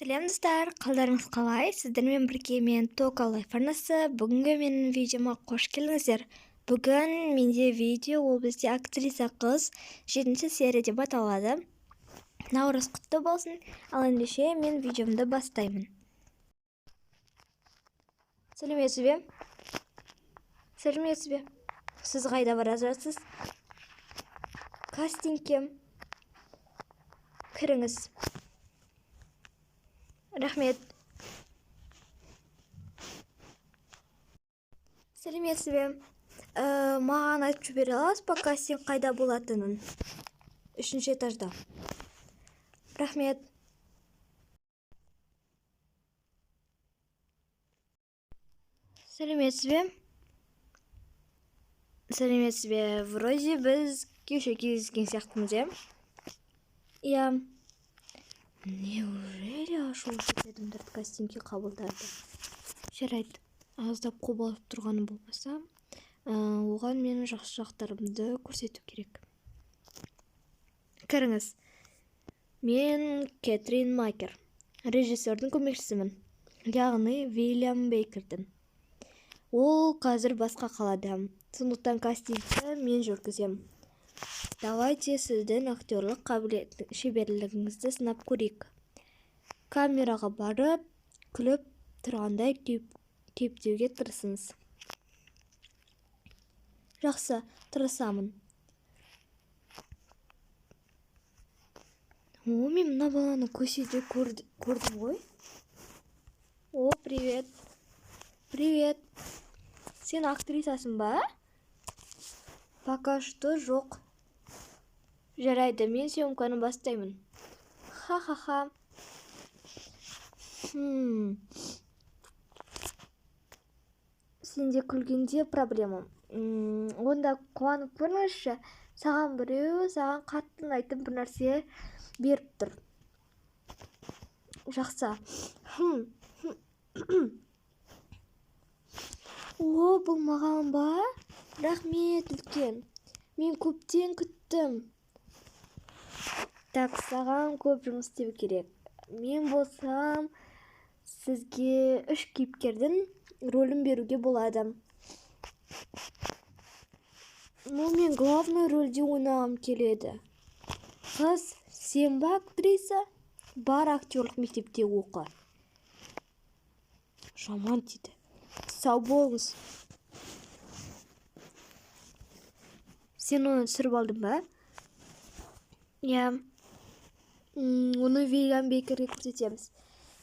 Сәлем достар, қалдарыңыз қалай? Сіздермен бірге мен Тока Лайф арнасы. Бүгінгі менің видеома қош келдіңіздер. Бүгін менде видео, ол бізде актриса қыз 7-ші серия деп аталады. Наурыз құтты болсын. Ал ендеше мен видеомды бастаймын. Сәлеметсіз бе? Сәлеметсіз бе? Сіз қайда бара жатырсыз? Кастингке кіріңіз. Рахмет. Сәлеметсіз бе? Маған айтып жібере аласыз ба кастинг қайда болатынын? 3-ші этажда. Рахмет. Сәлеметсіз бе? Сәлеметсіз бе? Вроде біз кеше кездескен сияқтымыз, иә? Иә. Неужели ашылып адамдарды кастингке қабылдады? Жарайды. Аздап қобалып тұрғаны болмаса, оған менің жақсы жақтарымды көрсету керек. Кіріңіз. Мен Кэтрин Макер, режиссердің көмекшісімін, яғни Вильям Бейкердің. Ол қазір басқа қалада, сондықтан кастингті мен жүргізем. Давайте сіздің актерлық шеберлігіңізді сынап көрейік. Камераға барып, күліп тұрғандай кейіптеуге тырысыңыз. Жақсы, тырысамын. Мен мына баланы көшеде көрдім ғой. О, привет. Привет. Сен актрисасың ба? Пока что жоқ. Жарайды, мен съемканы бастаймын. Ха-ха-ха. Сенде күлгенде проблема. Онда қуанып көріңізші, саған біреу, саған қатты айтып бір нәрсе беріп тұр. Жақсы. О, бұл маған ба? Рахмет үлкен. Мен көптен күттім. Так, саған көп жұмыс істеу керек. Мен болсам, сізге 3 кейіпкердің рөлін беруге болады. Мен главный рөлде ойнағым келеді. Қыз, сен ба актриса? Бар актерлік мектепте оқы. Жаман тиді. Сау болыңыз. Сен оны түсіріп алдың ба? Иә. Оны Вильям Бейкерге көрсетеміз.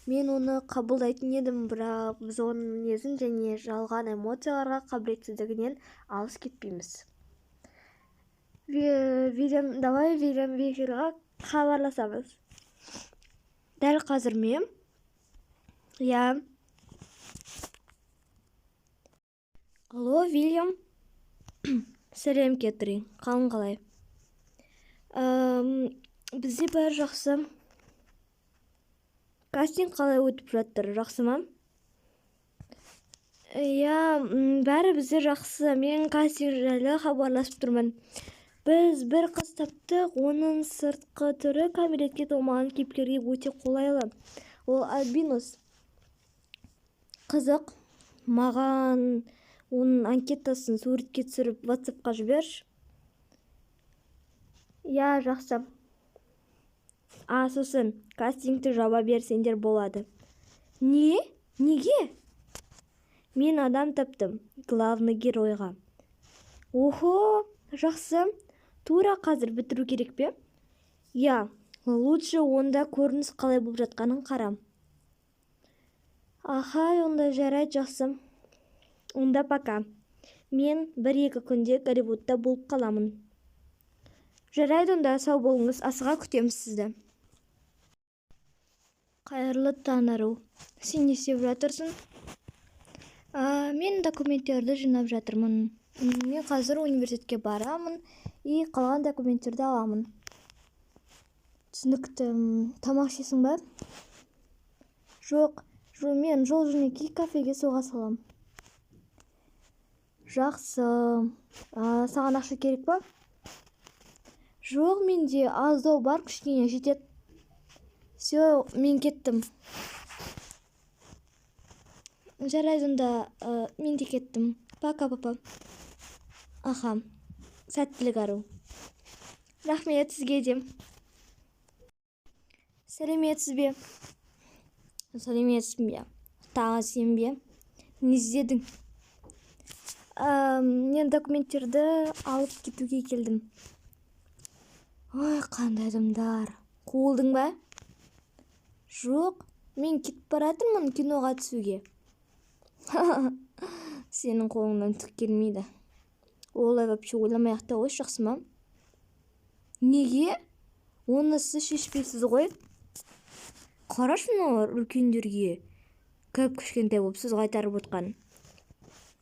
Мен оны қабылдайтын едім, бірақ біз оның мінезін және жалған эмоцияларға қабілетсіздігінен алыс кетпейміз. Давай Вильям Бейкерге хабарласамыз. Дәл қазір ме? Иә. Алло, Вильям. Сәлем, Кэтрин. Қалың қалай? Бізде бәрі жақсы. Кастинг қалай өтіп жатыр, жақсы ма? Иә, бәрі бізде жақсы. Мен кастинг жайлы хабарласып тұрмын. Біз бір қыз таптық, оның сыртқы түрі кәмелетке толмаған кейіпкерге өте қолайлы. Ол альбинос. Қызық, маған оның анкетасын суретке түсіріп WhatsApp-қа жіберші. Иә, жақсы. Сосын, кастингті жаба берсеңдер болады. Не? Неге? Мен адам таптым, главный геройға. Охо, жақсы. Тура қазір бітіру керек пе? Я, лучше онда көрініс қалай болып жатқанын қарам. Онда жарайды, жақсы. Онда пока. Мен 1-2 күнде Голливудта болып қаламын. Жарайды, онда сау болыңыз, асыға күтеміз сізді. Қайырлы таң ару. Сен не істеп жатырсың? Мен документтерді жинап жатырмын. Мен қазір университетке барамын, қалған документтерді аламын. Түсінікті. Тамақ ішесің ба? Жоқ, мен жол-жөнекей кафеге соға салам. Жақсы. Саған ақша керек па? Жоқ, менде аздау бар, кішкене жетеді. Все, мен кеттім. Жарайды онда, мен де кеттім. Пока, папа. Аха, сәттілік ару. Рахмет сізге де. Сәлеметсіз бе? Сәлеметсің бе? Тағы сен бе? Не іздедің? Мен документтерді алып кетуге келдім. Ой, қандай адамдар. Қуылдың ба? Жоқ, мен кетіп баратырмын киноға түсуге. Сенің қолыңнан түк келмейді. Олай вообще ойламай-ақ та қойшы, жақсы ма? Неге? Оны сіз шешпейсіз ғой. Қарашы мыналар үлкендерге кішкентай болып сіз қайтарып отқан.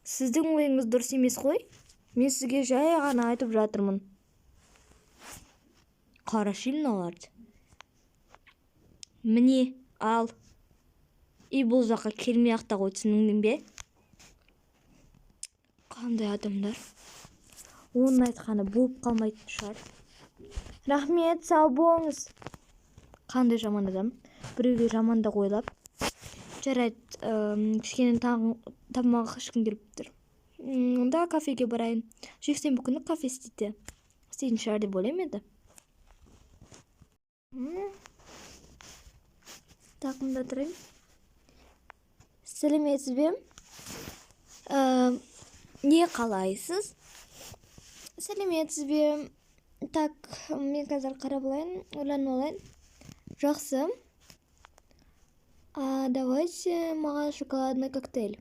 Сіздің ойыңыз дұрыс емес қой. Мен сізге жай ғана айтып жатырмын. Қарашы мыналарды. Міне, ал. И бұл жаққа келмей-ақ та қой, түсіндің бе? Қандай адамдар. Оның айтқаны болып қалмайтын шығар. Рахмет, сау болыңыз. Қандай жаман адам. Біреуге жаман да ойлап. Жарайды, кішкене тамақ ішкім келіп тұр. Онда кафеге барайын. Жексенбі күні кафе істейтін шығар деп ойлаймын еді. Так, мында тұрайын. Сәлеметсіз бе? Не қалайсыз? Сәлеметсіз бе? Так, мен қазір қарап алайын, ойланып алайын. Жақсы. Давайте маған шоколадный коктейль.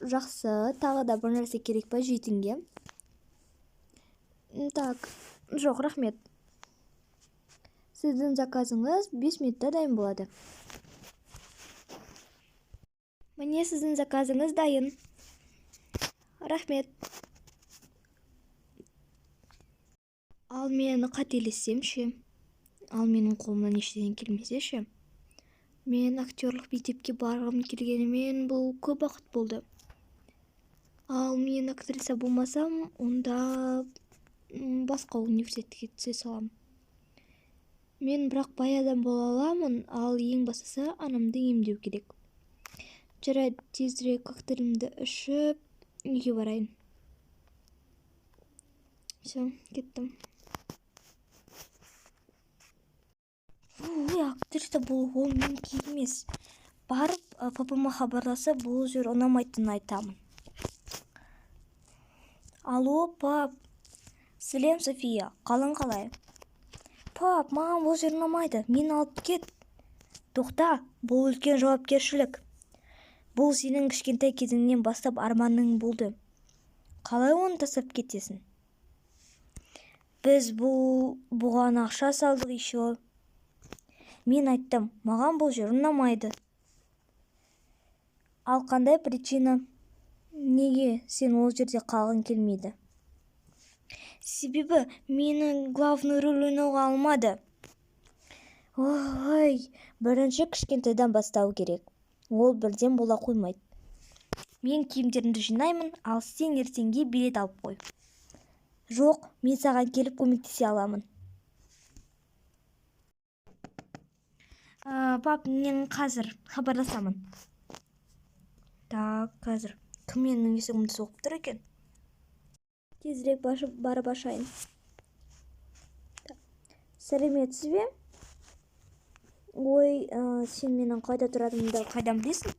Жақсы, тағы да бір нәрсе керек па жейтінге? Так, жоқ, рахмет. Сіздің заказыңыз 5 минутта дайын болады. Міне сіздің заказыңыз дайын. Рахмет. Ал мені қателессем ше? Ал менің қолымнан ештеңе келмесе ше? Мен актерлық мектепке барғым келгенімен бұл көп уақыт болды. Ал мен актриса болмасам, онда басқа университетке түсе салам. Мен бірақ бай адам бола аламын, ал ең бастысы анамды емдеу керек. Жарайды, тезірек коктейлімді ішіп, үйге барайын. Все, кеттім. Актриса болу ол менікі емес. Барып, папама хабарласып, бұл жер ұнамайтынын айтамын. Алло, пап. Сәлем, София. Қалың қалай? Пап, маған бұл жер ұнамайды. Мен алып кет. Тоқта, бұл үлкен жауапкершілік. Бұл сенің кішкентай кезіңнен бастап арманың болды. Қалай оны тастап кетесің? Біз бұған ақша салдық еще. Мен айттым, маған бұл жер ұнамайды. Ал қандай причина? Неге сен ол жерде қалғың келмейді? Себебі мені главный рөл ойнауға алмады. Ой, бірінші кішкентайдан бастау керек. Ол бірден бола қоймайды. Мен киімдерімді жинаймын, ал сен ертеңге билет алып қой. Жоқ, мен саған келіп көмектесе аламын. Пап, мен қазір хабарласамын. Так, қазір. Кім менің есігімді соғып тұр екен? Тезірек барып ашайын. Сәлеметсіз бе? Ой, сен менің қайда тұратынымды қайдан білесің?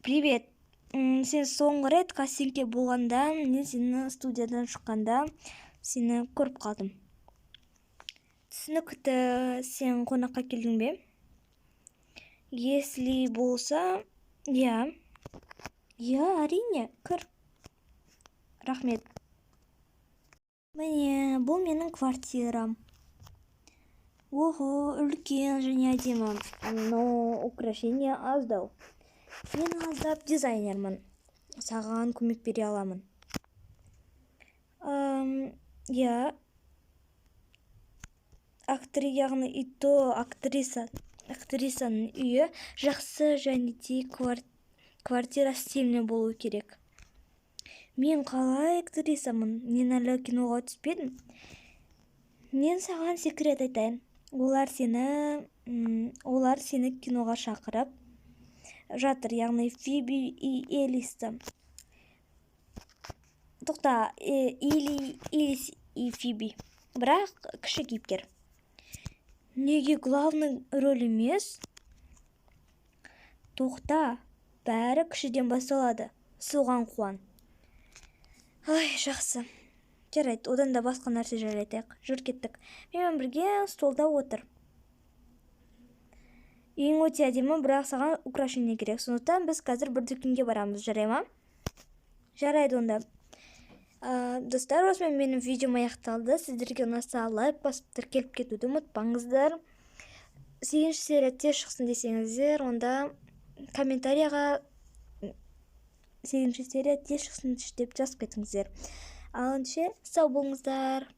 Привет. Сен соңғы рет кастингке болғанда, мен сені студиядан шыққанда сені көріп қалдым. Түсінікті, сен қонаққа келдің бе? Если болса, я. Әрине, кір. Рахмет. Міне, бұл менің квартирам. Ого, үлкен және әдемі, но украшение аздау. Мен аздап дизайнермін. Саған көмек бере аламын. Яғни ито актрисаның үйі жақсы және де квартира стильный болу керек. Мен қалай актрисамын? Мен әлі киноға түспедім. Мен саған секрет айтайын. Олар сені киноға шақырып жатыр, яғни Фиби и Элисті. Тоқта, Элис и Фиби. Бірақ кіші кейіпкер. Неге главный роль емес? Тоқта, бәрі кішіден басталады. Соған қуан. Ай, жақсы. Жарайды, одан да басқа нәрсе жайлы айтайық. Жүр кеттік. Менімен бірге столда отыр. Ең өте әдемі, бірақ саған украшение керек. Сондықтан біз қазір бір дүкенге барамыз, жарай ма? Жарайды онда. Достар, осымен менің видеом аяқталды. Сіздерге ұнаса лайк басып тіркеліп кетуді ұмытпаңыздар. 8-ші серия тез шықсын десеңіздер, онда комментарияға 8-ші серия тез шықсын деп жазып кетіңіздер. Ал ендеше сау болыңыздар.